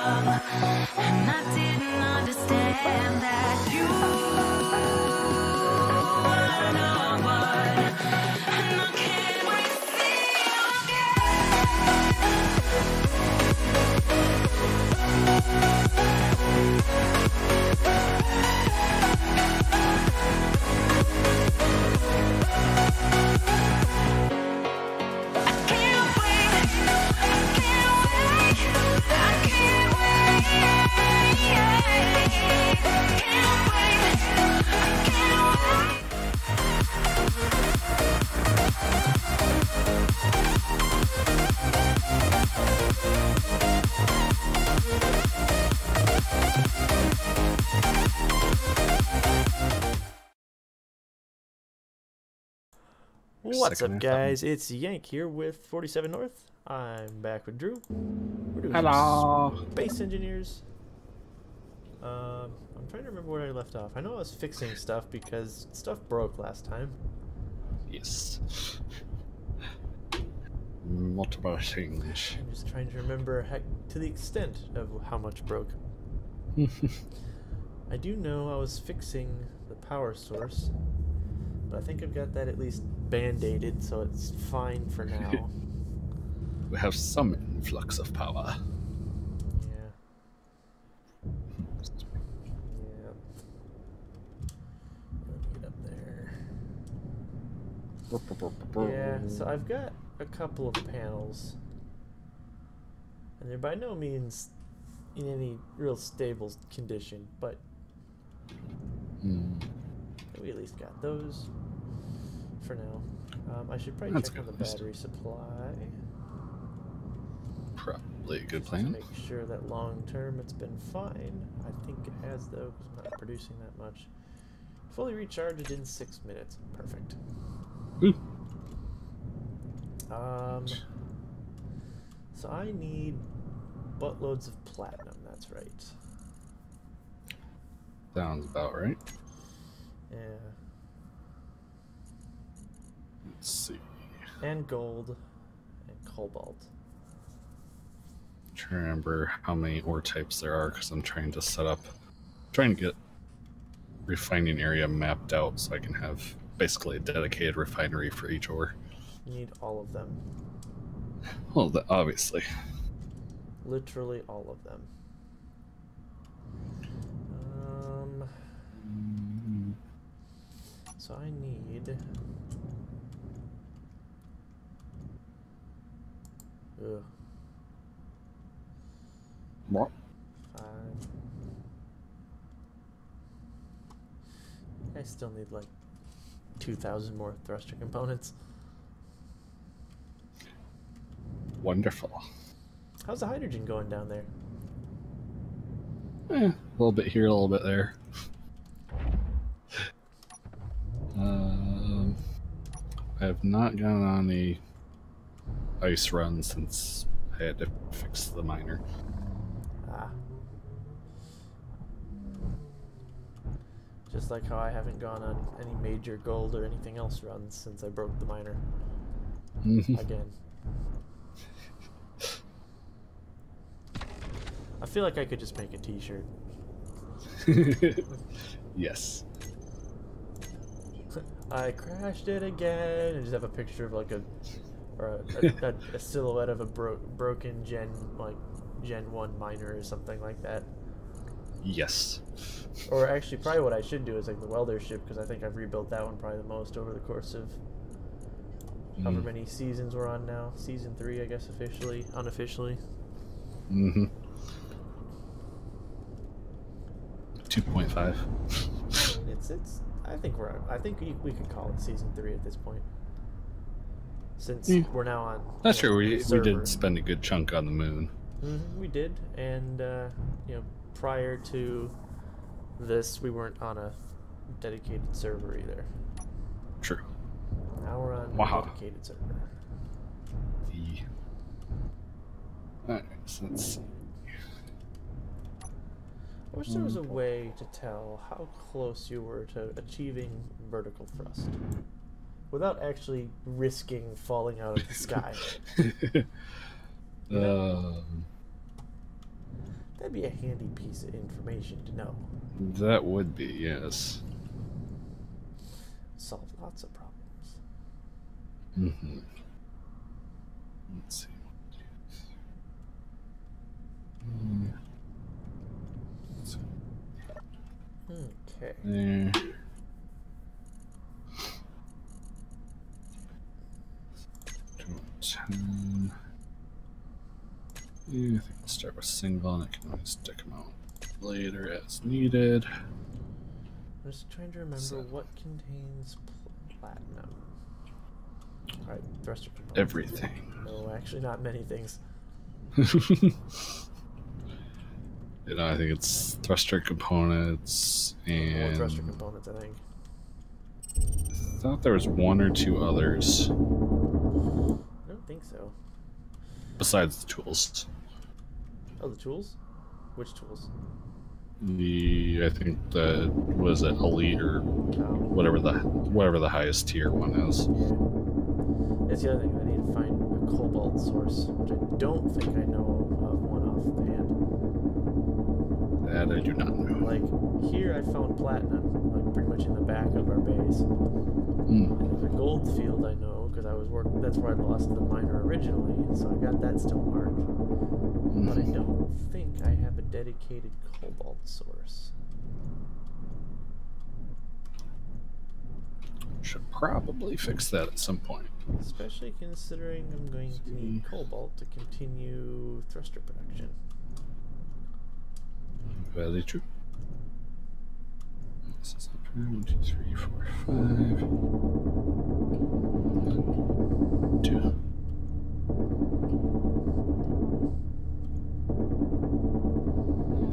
and I didn't understand that you were no one, and I can't wait to see What's up, guys? It's Yank here with 47 North. I'm back with Drew. We're doing Hello. Space Engineers. I'm trying to remember where I left off. I know I was fixing stuff because stuff broke last time. Yes. Multiple things. I'm just trying to remember to the extent of how much broke. I do know I was fixing the power source, but I think I've got that at least band-aided, so it's fine for now. We have some influx of power. Yeah. Yeah. Let me get up there. Yeah, so I've got a couple of panels, and they're by no means in any real stable condition, but we at least got those for now. I should probably check on the battery supply. Probably a good To plan. make sure that long term it's been fine. I think it has, though, because I'm not producing that much. Fully recharged in 6 minutes. Perfect. So I need buttloads of platinum. That's right. Sounds about right. Yeah. Let's see. And gold and cobalt. I'm trying to remember how many ore types there are because I'm trying to get refining area mapped out so I can have basically a dedicated refinery for each ore. You need all of them. Well, obviously. Literally all of them. So I need... Ugh. What? 5. I still need like 2,000 more thruster components. Wonderful. How's the hydrogen going down there? A little bit here, a little bit there. I have not gone on the ice run since I had to fix the miner. Ah. Just like how I haven't gone on any major gold or anything else runs since I broke the miner. Again. I feel like I could just make a t-shirt. Yes. I crashed it again, and just have a picture of like a silhouette of a broken Gen 1 miner or something like that. Yes. Or actually, probably what I should do is like the welder ship, because I think I've rebuilt that one probably the most over the course of however many seasons we're on now. Season 3, I guess, officially, unofficially. 2.5. It's. I think we could call it season 3 at this point, since we're now on. That's true. We server. did spend a good chunk on the moon. We did, and prior to this, we weren't on a dedicated server either. True. Now we're on a dedicated server. Alright, so let's see. I wish there was a way to tell how close you were to achieving vertical thrust without actually risking falling out of the sky. That'd be a handy piece of information to know. That would be, yes. Solve lots of problems. Mm-hmm. Let's see. Let's see. Okay. There. 10. Yeah, I think we'll start with single, and I can always stick them out later as needed. I'm just trying to remember what contains platinum. Alright, thruster components. Everything. No, actually not many things. You know, I think it's thruster components More and thruster components, I think. I thought there was 1 or 2 others I don't think so. besides the tools. Oh, the tools? Which tools? I think the was it elite or whatever the highest tier one is. Yeah. That's the other thing. I need to find a cobalt source, which I don't think I know of one off the hand. That I do not know. Like here, I found platinum, like pretty much in the back of our base. And there's a gold field I know because I was working. That's where I lost the miner originally, so I got that still marked. But I don't think I have a dedicated cobalt source. Should probably fix that at some point. Especially considering I'm going to need cobalt to continue thruster production. Very true. This is up here. 1, 2, 3, 4, 5. 1, 2.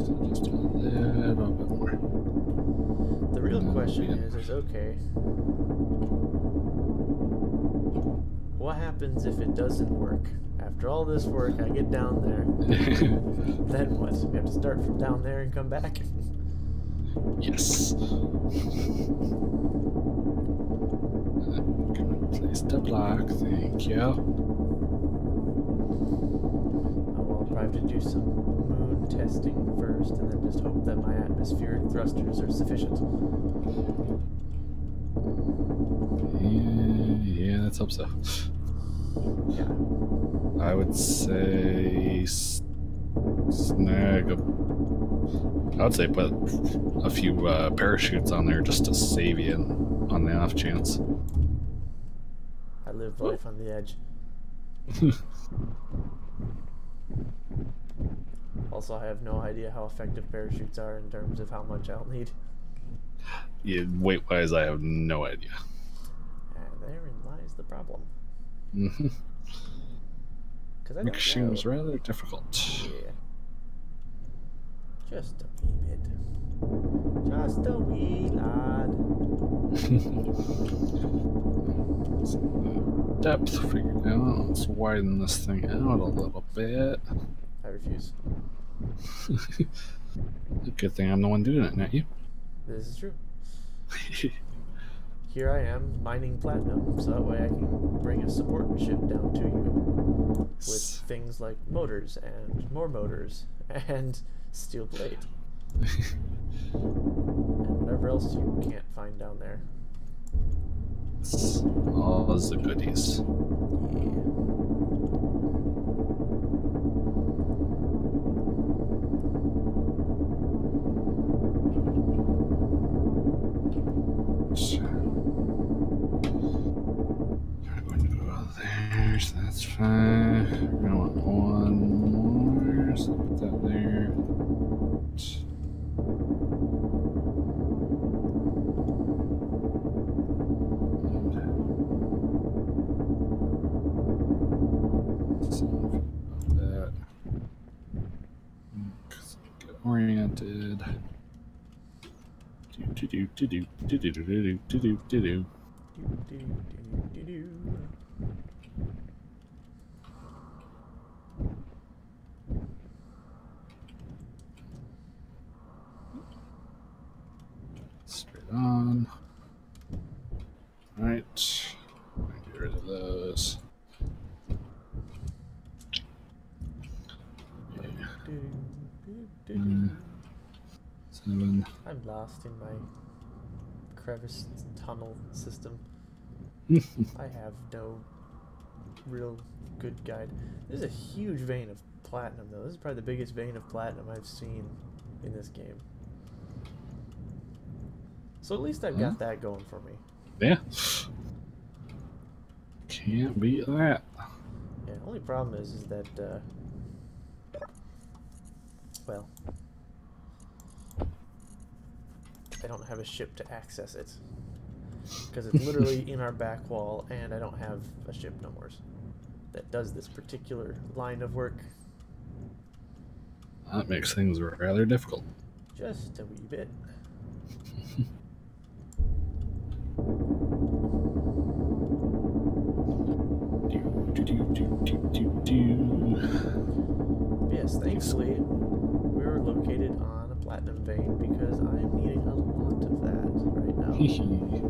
So just a little bit more. The real No, question yeah. is okay, what happens if it doesn't work? After all this work, I get down there, then what? We have to start from down there and come back? Yes. Place the block, thank you. Oh, well, I'll probably have to do some moon testing first and then just hope that my atmospheric thrusters are sufficient. Yeah, let's hope so. Yeah. I would say snag. I would say put a few parachutes on there just to save you on the off chance. I live life on the edge. Also, I have no idea how effective parachutes are in terms of how much I'll need. Yeah, weight wise, I have no idea. And therein lies the problem. Mm-hmm. Because I Which don't know. seems rather difficult. Yeah. Just a wee bit. Just a wee lad. Depth figured out. Let's widen this thing out a little bit. I refuse. Good thing I'm the one doing it, not you. This is true. Here I am mining platinum, so that way I can bring a support ship down to you with things like motors and more motors and steel plate and whatever else you can't find down there. All the goodies. I'm going to go there, so that's fine. We're gonna want 1 more, so put that there. That. Get oriented. Do. Straight on. Alright. Get rid of those. 7. I'm lost in my crevice tunnel system. I have no real good guide. There's a huge vein of platinum, though. This is probably the biggest vein of platinum I've seen in this game. So at least I've got that going for me. Yeah. Can't beat that. Yeah, only problem is that, well, I don't have a ship to access it. Because it's literally in our back wall, and I don't have a ship no more that does this particular line of work. That makes things rather difficult. Just a wee bit. Yes, thankfully, we were located on a platinum vein because I'm needing a lot of that right now. Okay.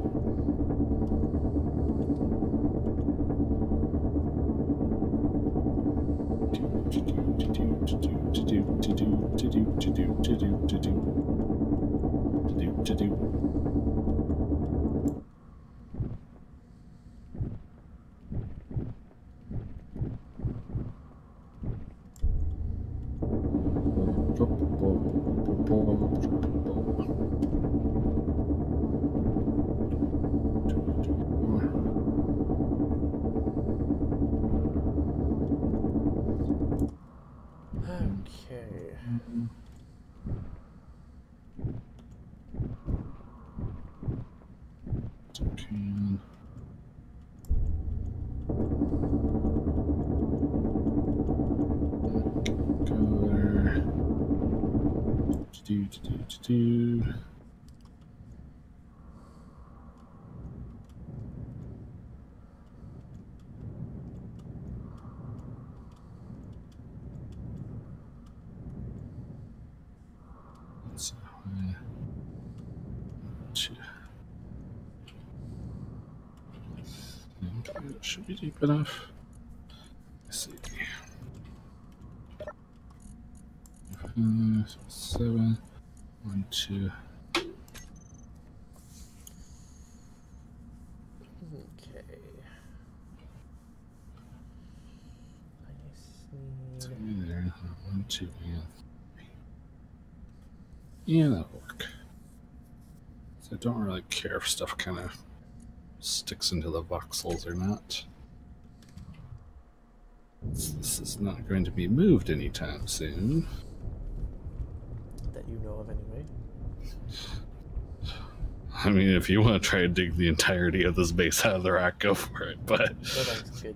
Can. Go there. Do. Let's see. Okay, that should be deep enough. Let's see. 7, 1, 2. Okay. I just need... There. 1, 2, and 3. Yeah, that'll work. So I don't really care if stuff kind of sticks into the voxels or not. This is not going to be moved anytime soon. That you know of anyway. I mean, if you want to try to dig the entirety of this base out of the rock, go for it, but... So that's good.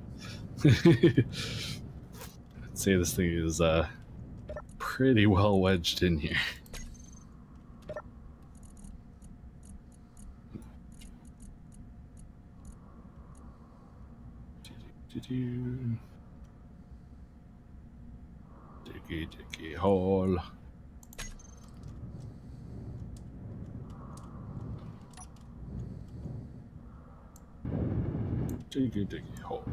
I'd say this thing is pretty well wedged in here. Diggy hole. Diggy hole.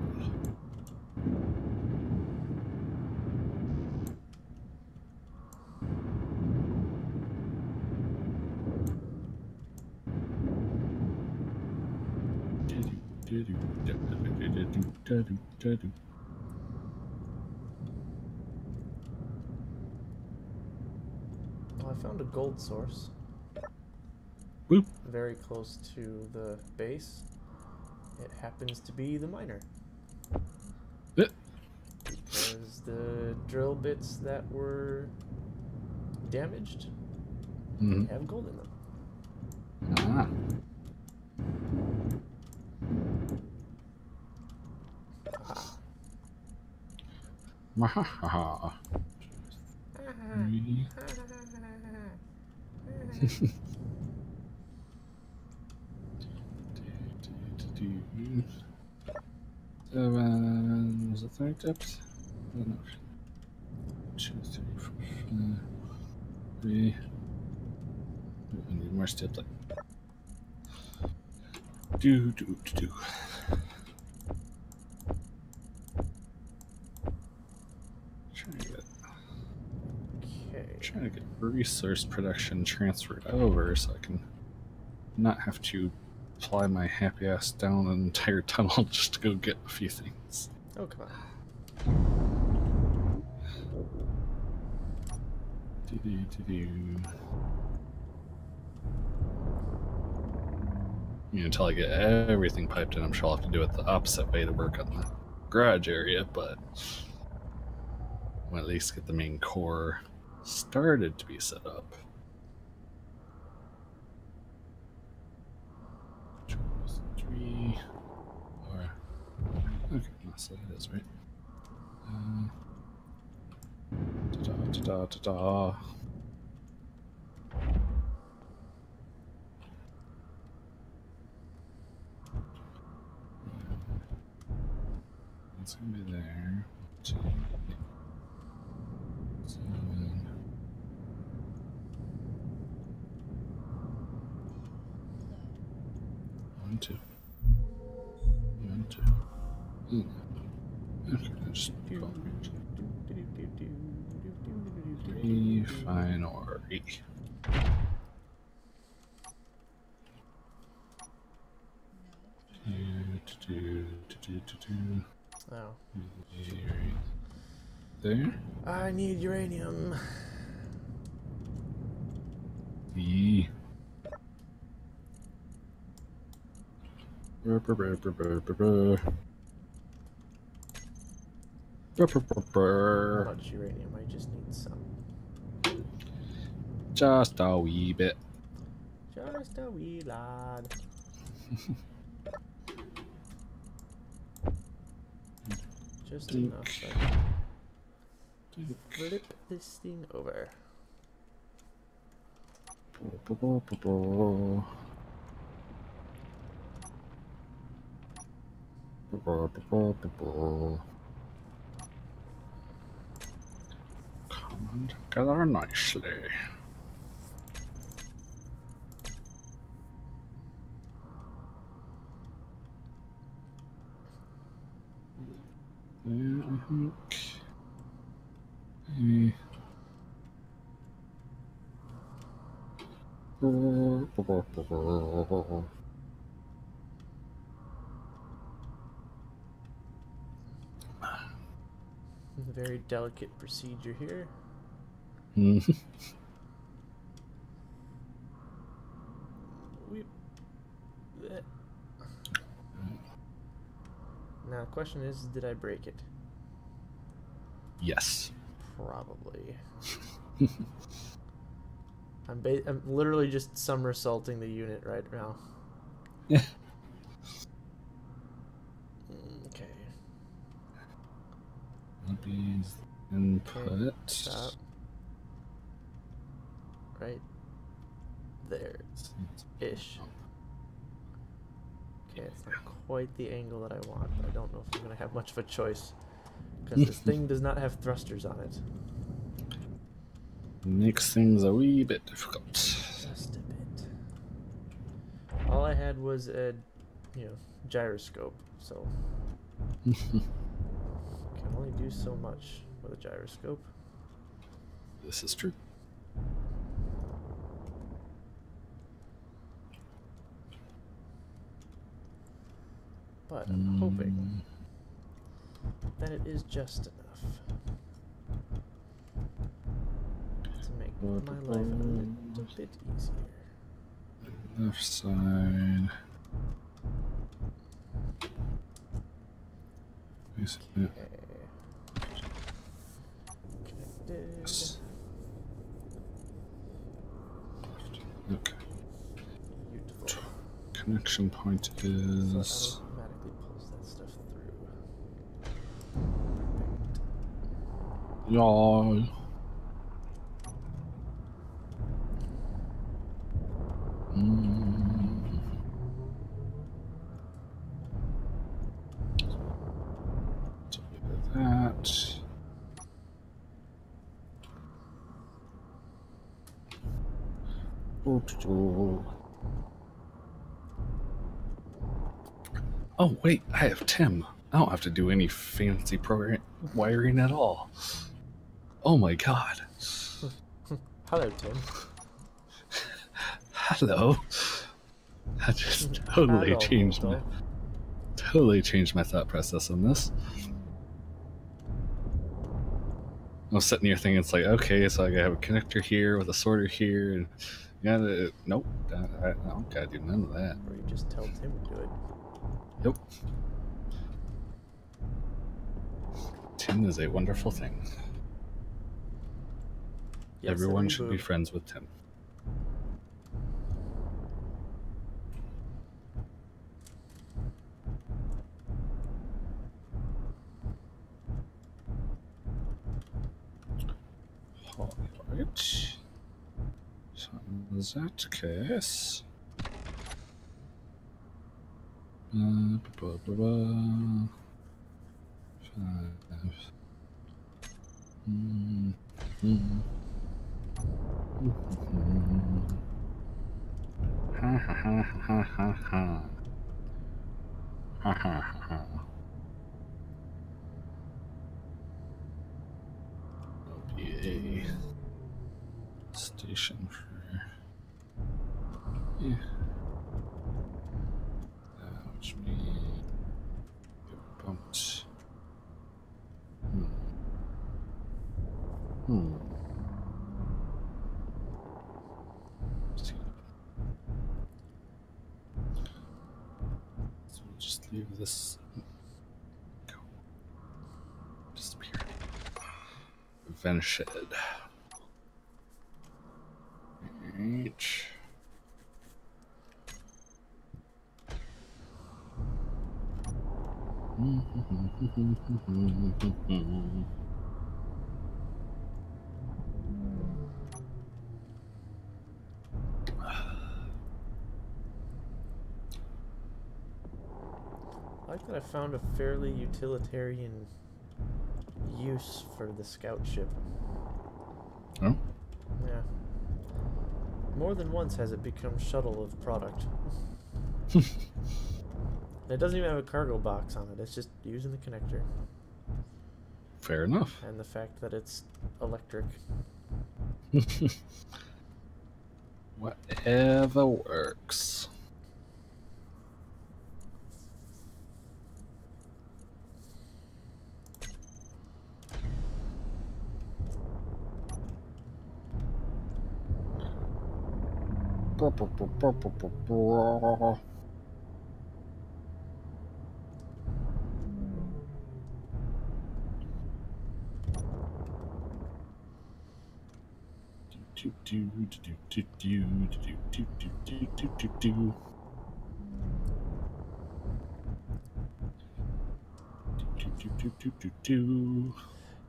Well, I found a gold source. Boop. Very close to the base. It happens to be the miner. Because the drill bits that were damaged have gold in them. Ah. Mahaha. Seven was the third depth? Oh, no. 2, 3, 4, 5, 3. I need more steps. Do. Try it. Okay. Okay. Trying to get resource production transferred over so I can not have to fly my happy ass down an entire tunnel just to go get a few things. Oh, come on. Until I get everything piped in, I'm sure I'll have to do it the opposite way to work on the garage area, but we'll at least get the main core started to be set up. Three, four. Okay, so it is right. Ta-da. It's gonna be there. 2, 7. One, two. One, two. Okay, just 3 finery. Oh. There. I need uranium. E. How much uranium? I just need some. Just a wee bit. Just a wee lad. Just enough. So I can flip this thing over. Come together nicely. I think. Very delicate procedure here. Now, the question is, did I break it? Yes. Probably. I'm literally just somersaulting the unit right now. Yeah. Okay. These input. Stop. Right there. Ish. Okay, it's not quite the angle that I want, but I don't know if I'm going to have much of a choice. Because this thing does not have thrusters on it. Makes things a wee bit difficult. Just a bit. All I had was a, gyroscope, so can only do so much with a gyroscope. This is true. But I'm hoping that it is just enough to make my life a little bit easier. Left side. Connected. Okay. Beautiful. Connection point So is. it automatically pulls that stuff through. Yeah. That. Oh wait, I have Tim. I don't have to do any fancy program wiring at all. Oh my god. Hello, Tim. Hello. I just totally Hello, changed my thought process on this. I was sitting here thinking, it's like, okay, so I gotta have a connector here with a sorter here, and nope, I don't gotta do none of that. Or you just tell Tim to do it. Yep. Tim is a wonderful thing. Yes, Everyone should be boob. friends with Tim. Alright. So in that case. Blah, blah, blah, blah. 5. Ha ha ha ha ha ha. Ha ha ha ha. OPA station for yeah. Which means get bumped. So we'll just leave this. Go. Disappear. Vanished. H. I like that I found a fairly utilitarian use for the scout ship. Oh? Yeah. More than once has it become shuttle of product. It doesn't even have a cargo box on it, it's just using the connector. Fair enough. And the fact that it's electric. Whatever works.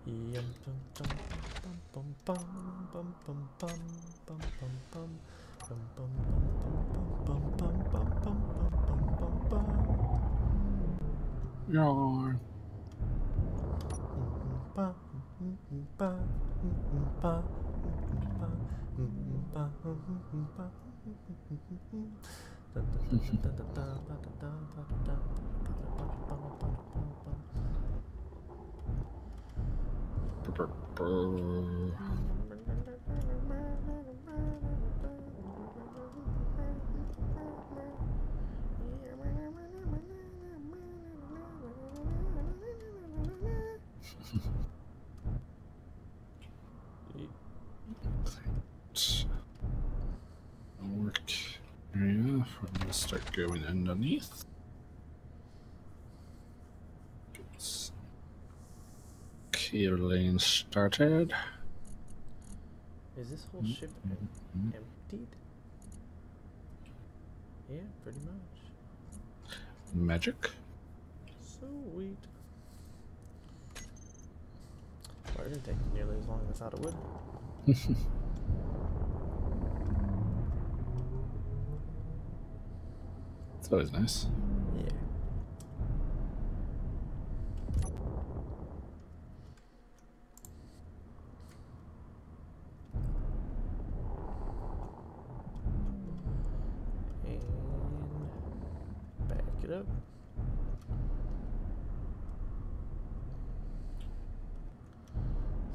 Yum bum bum bum bum bum bum bum bum bum bum bum bum bum bum bum bum bum bum. Yarn. Work area. I'm gonna start going underneath. Get key lane started. Is this whole ship emptied? Yeah, pretty much. Magic. Sweet. Well, it didn't take nearly as long as I thought it would. It's always nice. Yeah. And back it up.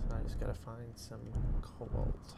So I just gotta find some cobalt.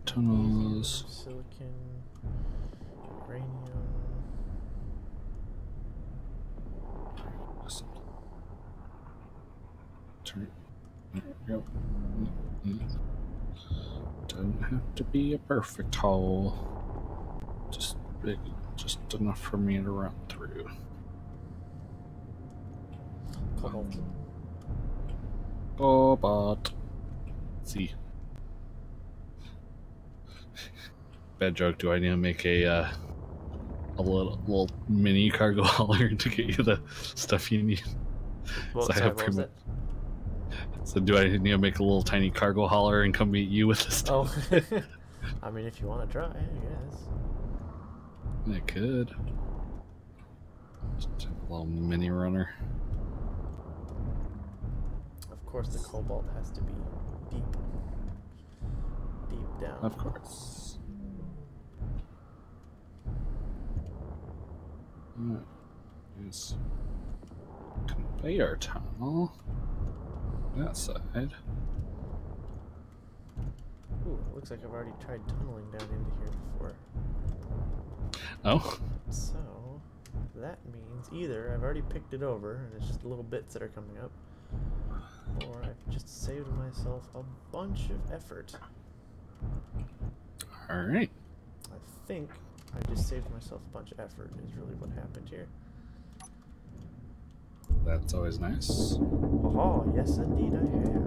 Tunnels. Silicon, uranium. Turn. There we go. Doesn't have to be a perfect hole. Just big, just enough for me to run through. Cobalt. Cobalt. See. Bad joke. Do I need to make a little mini cargo hauler to get you the stuff you need? Well, So I sorry, have what was pretty that? So do I need to make a little tiny cargo hauler and come meet you with the stuff? Oh, I mean, if you want to try, I guess. I could. Just a little mini runner. Of course, the cobalt has to be deep down. Of course. Alright. Here's conveyor tunnel. That side. Ooh, it looks like I've already tried tunneling down into here before. Oh. So, that means either I've already picked it over and it's just little bits that are coming up, or I've just saved myself a bunch of effort. Alright. I think I just saved myself a bunch of effort is really what happened here. That's always nice. Oh, yes indeed I have.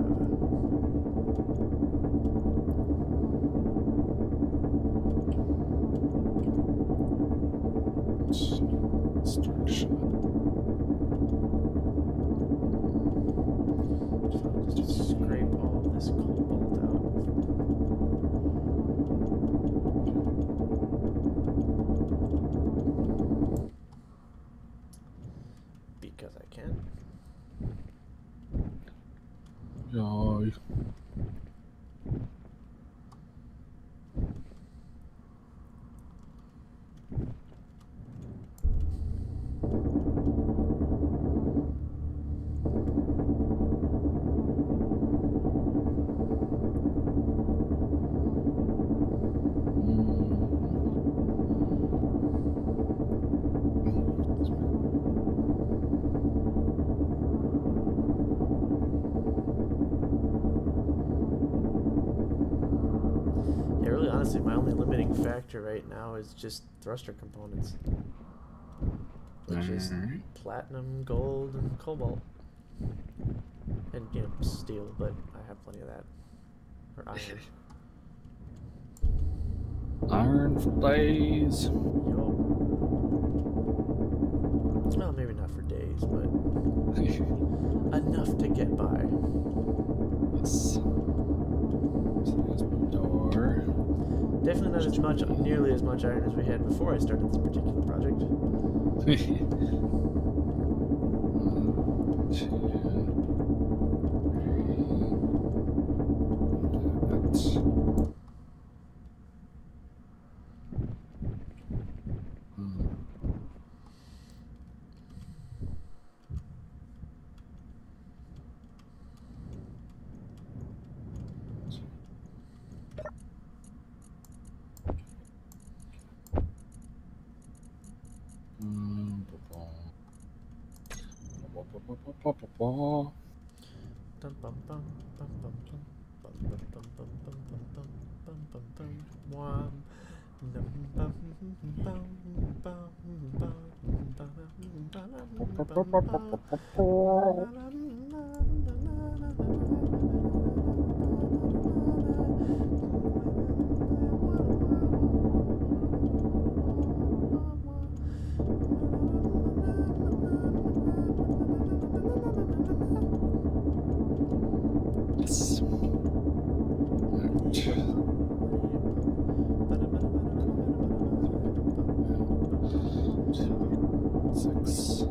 Extraction. So I'll just scrape all of this cobalt out. Because I can. Yay. Yeah, really honestly, my only limiting factor right now is just thruster components. Which is Alright. platinum, gold, and cobalt. And, you know, steel, but I have plenty of that. Or iron. Iron for days. Yo. Well, maybe not for days, but enough to get by. Yes. So there's my door. Definitely not as much, nearly as much iron as we had before I started this particular project. One, two, three. That's. Dum bum bum bum bum bum bum bum bum bum bum bum bum bum bum wham. Dum bum bum bum bum bum bum Yes. Six.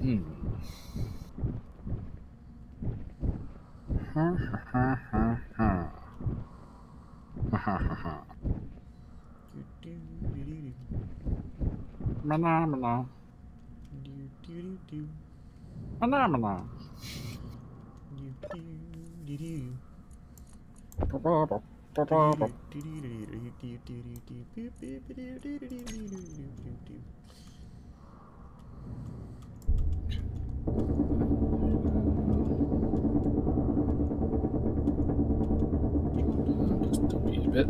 Hmm. Ha ha ha ha ha. Ha ha ha ha. Mana mana. Mana mana. Just a wee bit.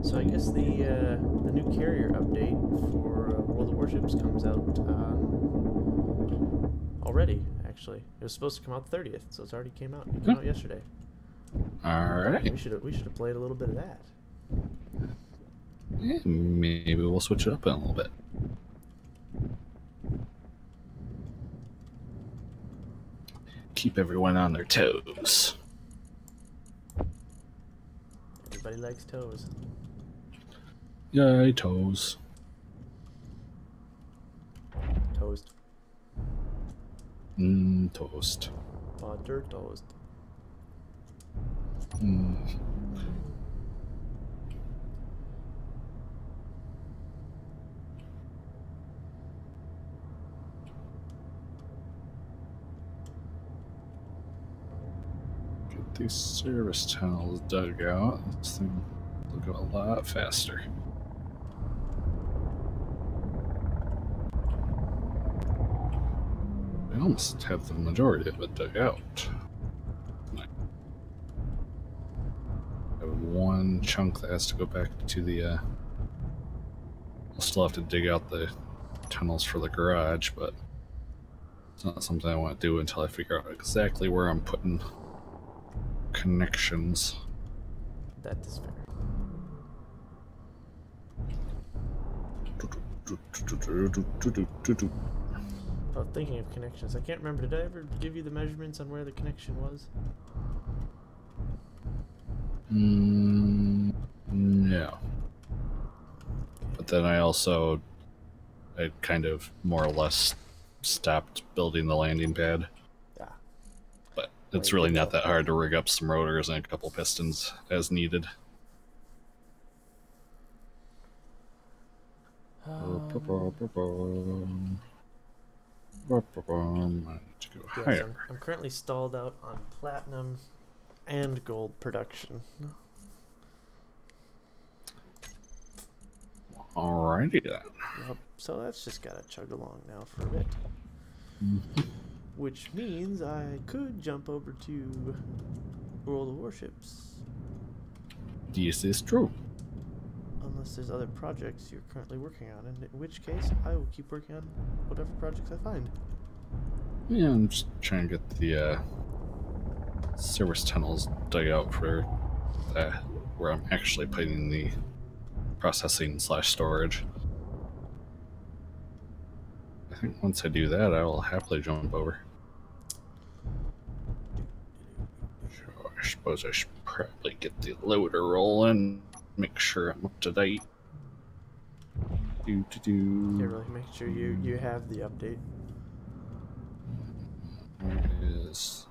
So I guess the new carrier update for World of Warships comes out already. Actually, it was supposed to come out the 30th, so it's already came out. It came out yesterday. Alright. We should have played a little bit of that. Yeah, maybe we'll switch it up in a little bit. Keep everyone on their toes. Everybody likes toes. Yay, toes. Toast. Toast. Butter toast. Get these service tunnels dug out. This thing will go a lot faster. I almost have the majority of it dug out. I have one chunk that has to go back to the. I'll still have to dig out the tunnels for the garage, but it's not something I want to do until I figure out exactly where I'm putting connections. That is fair. Oh, thinking of connections, I can't remember. Did I ever give you the measurements on where the connection was? No. But then I kind of more or less stopped building the landing pad. Yeah. But it's really not that hard to rig up some rotors and a couple pistons as needed. I need to go Yes, higher. I'm currently stalled out on platinum and gold production. Alrighty then. Yep. So that's just gotta chug along now for a bit. Which means I could jump over to World of Warships. This is true. Unless there's other projects you're currently working on, in which case I will keep working on whatever projects I find. Yeah, I'm just trying to get the service tunnels dug out for where I'm actually putting the processing/storage. I think once I do that, I will happily jump over. So I suppose I should probably get the loader rolling, make sure I'm up to date. Yeah, really make sure you have the update. Where is...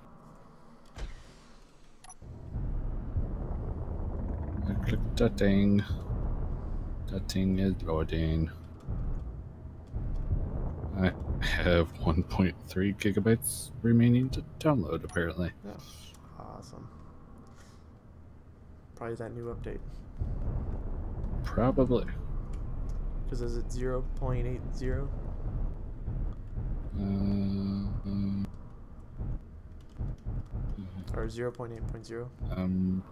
I clicked that thing. That thing is loading. I have 1.3 gigabytes remaining to download, apparently. Yeah. Awesome. Probably that new update. Probably. Because is it 0.80? Or 0.8.0? I'm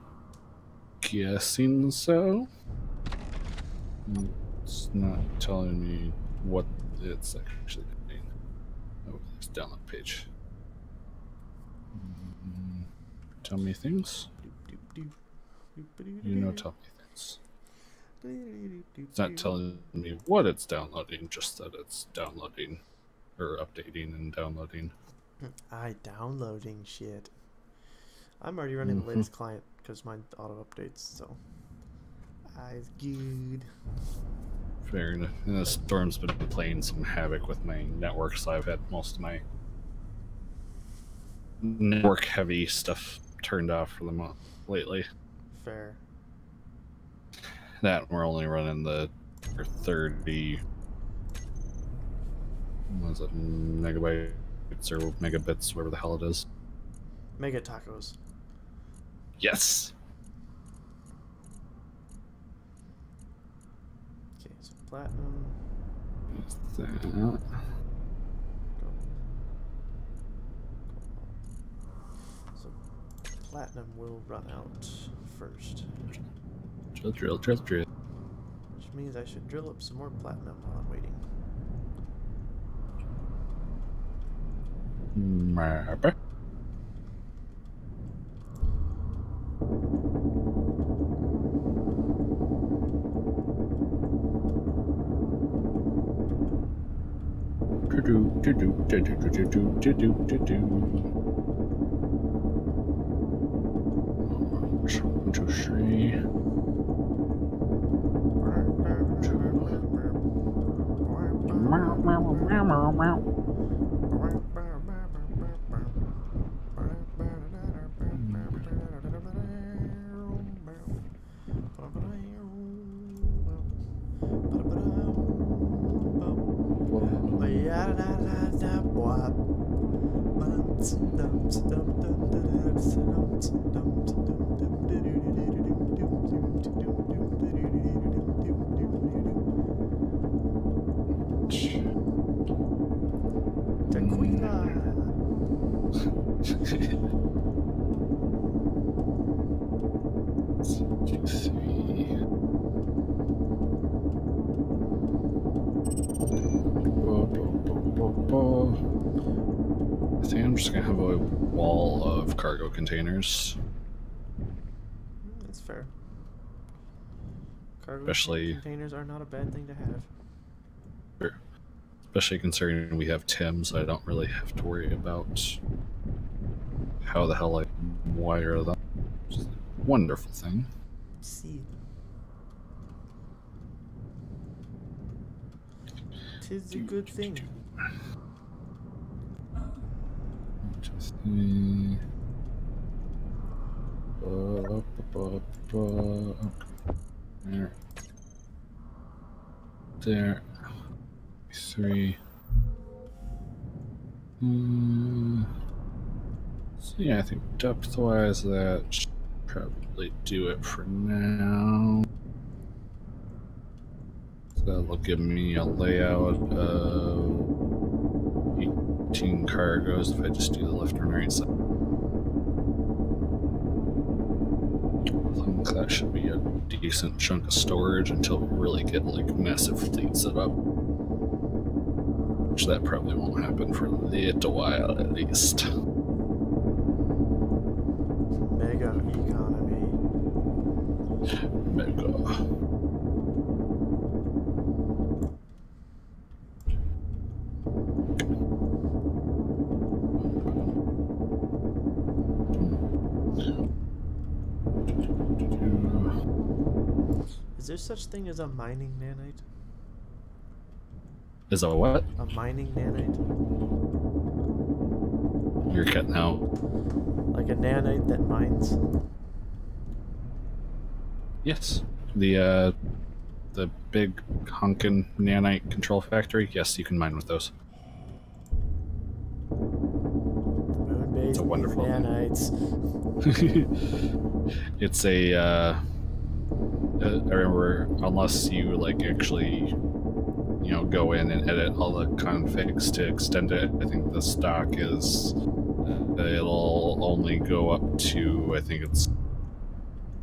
guessing so. It's not telling me what it's actually doing. Oh, this download page. Tell me things. You know, tell me things. It's not telling me what it's downloading, just that it's downloading or updating and downloading. Downloading shit. I'm already running the latest client because mine auto updates, so it's good. Fair enough. And the storm's been playing some havoc with my network, so I've had most of my network heavy stuff turned off for the month lately. Fair. That we're only running the 30 was it megabytes or megabits, whatever the hell it is. Mega tacos. Yes. Okay, so platinum. Is that Gold. So platinum will run out first, drill. which means I should drill up some more platinum while I'm waiting. Map. One, two, three. I think I'm just gonna have a wall of cargo containers. That's fair. Cargo Especially- containers are not a bad thing to have. Especially considering we have Tim's, I don't really have to worry about how the hell I wire them. Which is a wonderful thing. See. Tis a good thing. Just okay. There. There. 3. So yeah, I think depth-wise that should probably do it for now. So that'll give me a layout of 18 cargoes if I just do the left and right side. I think that should be a decent chunk of storage until we really get like massive fleet set up. Which that probably won't happen for a little while at least. Mega economy. Mega. Is there such thing as a mining nanite? Is a what? A mining nanite? You're cutting out. Like a nanite that mines? Yes. The big honkin' nanite control factory. Yes, you can mine with those. It's a wonderful thing. nanites. It's a I remember, unless you like actually, you know, go in and edit all the configs to extend it, I think the stock is it'll only go up to, I think it's,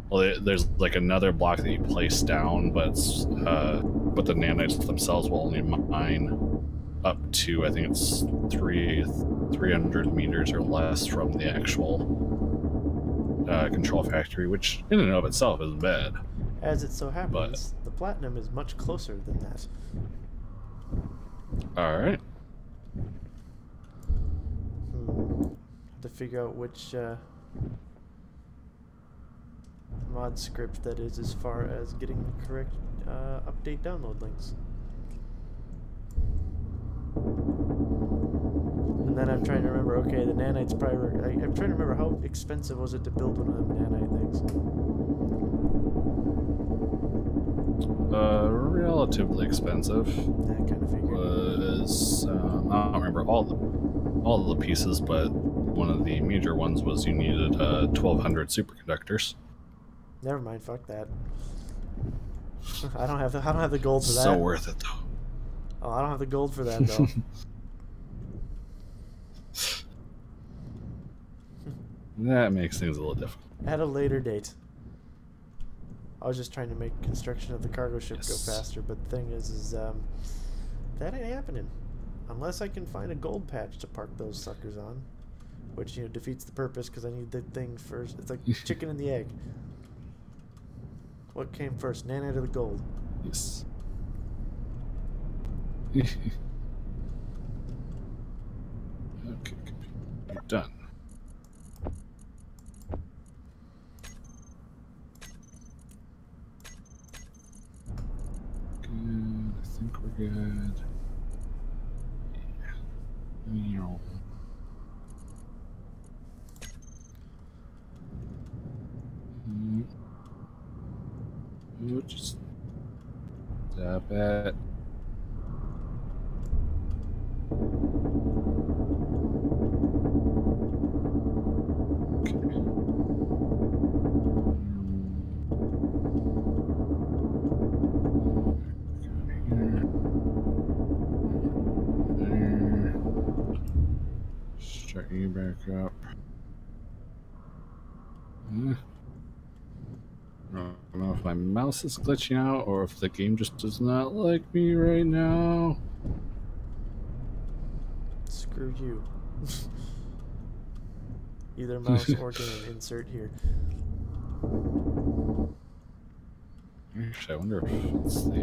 well, there's like another block that you place down, but the nanites themselves will only mine up to, I think it's 300 meters or less from the actual control factory, which in and of itself isn't bad. As it so happens, the platinum is much closer than that. All right. Have to figure out which mod script that is as far as getting the correct update download links. And then I'm trying to remember, okay, the nanites probably I'm trying to remember how expensive was it to build one of them nanite things. Relatively expensive. That kind of figure. Was I don't remember all the pieces, but one of the major ones was you needed 1,200 superconductors. Never mind, fuck that. I don't have the gold for that. So worth it though. Oh, I don't have the gold for that though. That makes things a little difficult. At a later date. I was just trying to make construction of the cargo ship go faster, but the thing is that ain't happening. Unless I can find a gold patch to park those suckers on. Which, you know, defeats the purpose because I need the thing first. It's like chicken and the egg. What came first, nanite or the gold? Yes. Okay, you're done. Good. I think we're good. Yeah. Just stop it. Start you back up. I don't know if my mouse is glitching out or if the game just does not like me right now. Screw you. Either mouse or game, insert here. Actually, I wonder if it's the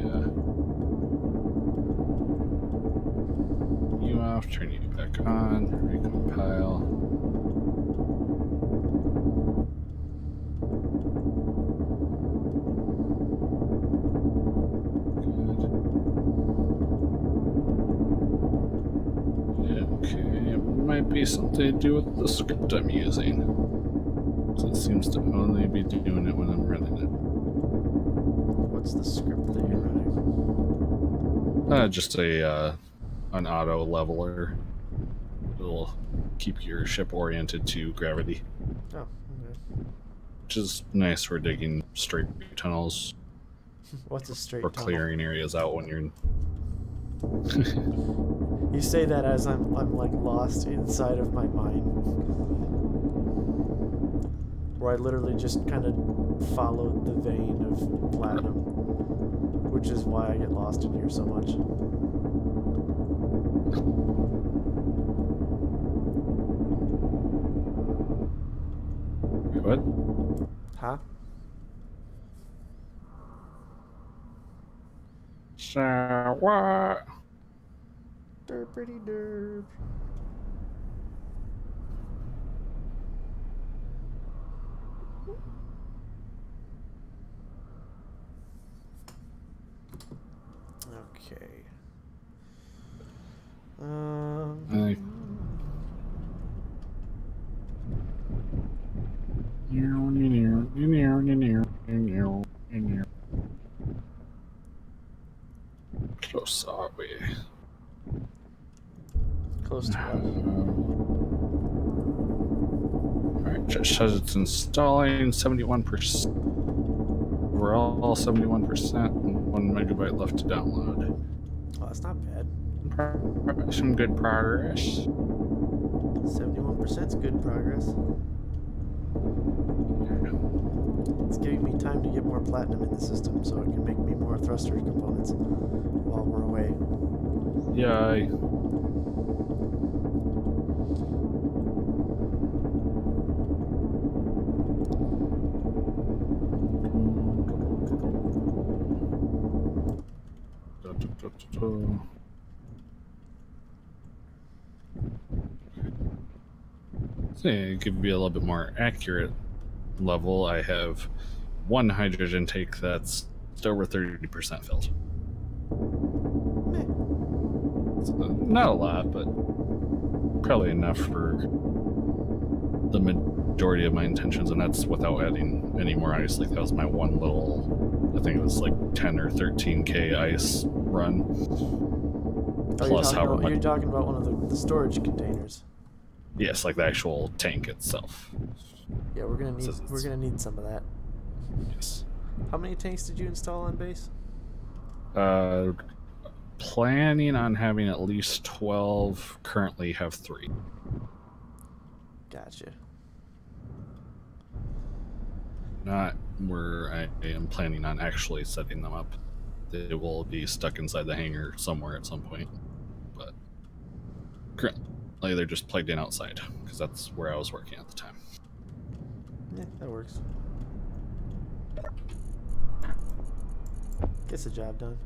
you off, turn you back on, recompile. Might be something to do with the script I'm using. So it seems to only be doing it when I'm running it. What's the script that you're running? Just an auto leveler. It'll keep your ship oriented to gravity. Oh, okay. Which is nice for digging straight tunnels. What's a straight or tunnel? clearing areas out when you're You say that as I'm like lost inside of my mind, where I literally just kind of followed the vein of platinum, which is why I get lost in here so much. What? Huh? So what? Derpity derp. Okay. Close are we? Close to what? Just says it's installing 71%. We're all 71%. 1 MB left to download. Oh, that's not bad. Some good progress. 71% is good progress. It's giving me time to get more platinum in the system so it can make me more thruster components while we're away. Yay. So to give you a little bit more accurate level, I have one hydrogen tank that's just over 30% filled. Meh. So not a lot, but probably enough for the majority of my intentions, and that's without adding any more ice. Like that was my one little, I think it was like 10 or 13k ice run. Oh, Plus however much. you're talking about one of the storage containers. Yes, like the actual tank itself. Yeah, we're gonna Says need some of that. Yes. How many tanks did you install on base? Planning on having at least 12. Currently have 3. Gotcha. Not where I am planning on actually setting them up. They will be stuck inside the hangar somewhere at some point. But currently they're just plugged in outside because that's where I was working at the time. Yeah, that works. Gets the job done.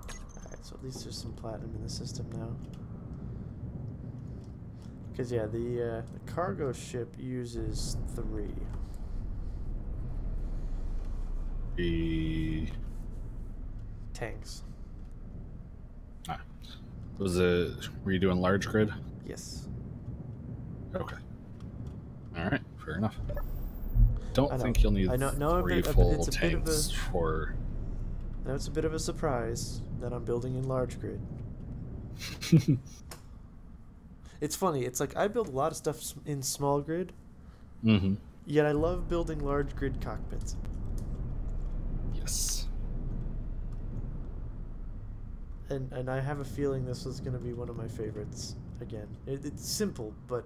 Alright, so at least there's some platinum in the system now. Because, yeah, the cargo ship uses 3. The Tanks. were you doing large grid? Yes. Okay. All right, fair enough. I Don't know. think you'll need I know, 3 it's a full bit of a- tanks for. Now it's a bit of a surprise that I'm building in large grid. It's funny, it's like I build a lot of stuff in small grid, Mm-hmm. yet I love building large grid cockpits. Yes. And I have a feeling this is going to be one of my favorites again. It's simple, but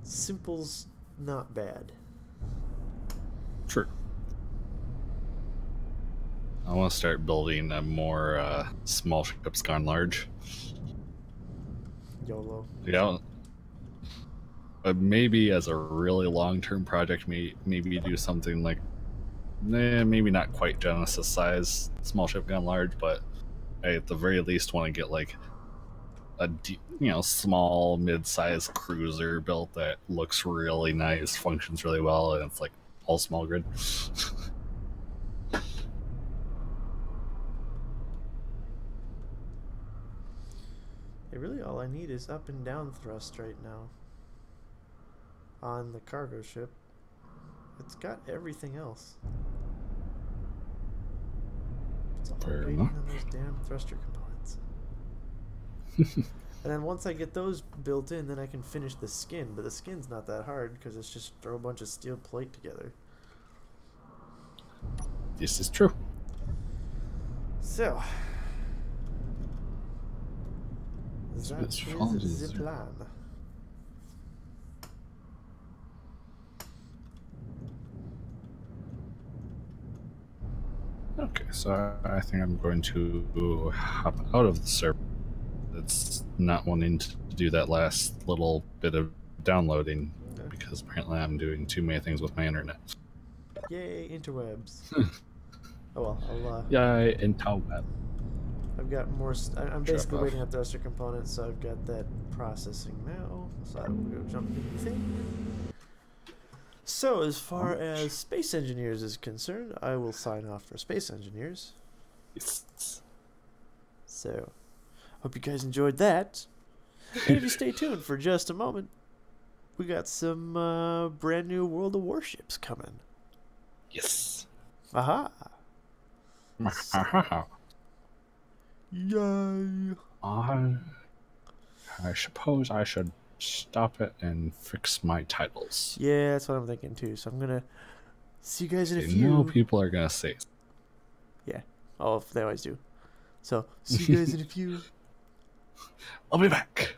simple's not bad. True. I want to start building a more small ships gone large. YOLO. Yeah. But maybe as a really long-term project, maybe do something like, maybe not quite Genesis size small ship gone large, but I at the very least want to get like a small mid-sized cruiser built that looks really nice, functions really well, and it's like all small grid. Really all I need is up and down thrust right now on the cargo ship. It's got everything else. It's all Fair waiting enough. on those damn thruster components. And then once I get those built in, then I can finish the skin. But the skin's not that hard because it's just throw a bunch of steel plate together. This is true. So It's that fun, is is the it? plan. Okay, so I think I'm going to hop out of the server. It's not wanting to do that last little bit of downloading Okay. because apparently I'm doing too many things with my internet. Yay, interwebs. Oh well, Yay, interweb. I've got more. I'm basically off. waiting on thruster components, so I've got that processing now. So I will go jump into the thing. So as far as Space Engineers is concerned, I will sign off for Space Engineers. Yes. So, hope you guys enjoyed that. And if you stay tuned for just a moment, we got some brand new World of Warships coming. Yes. Aha! Yay! I suppose I should stop it and fix my titles. Yeah, that's what I'm thinking too. So I'm gonna see you guys in a You few. know people are gonna say, Yeah. Oh, they always do. So see you guys in a few. I'll be back.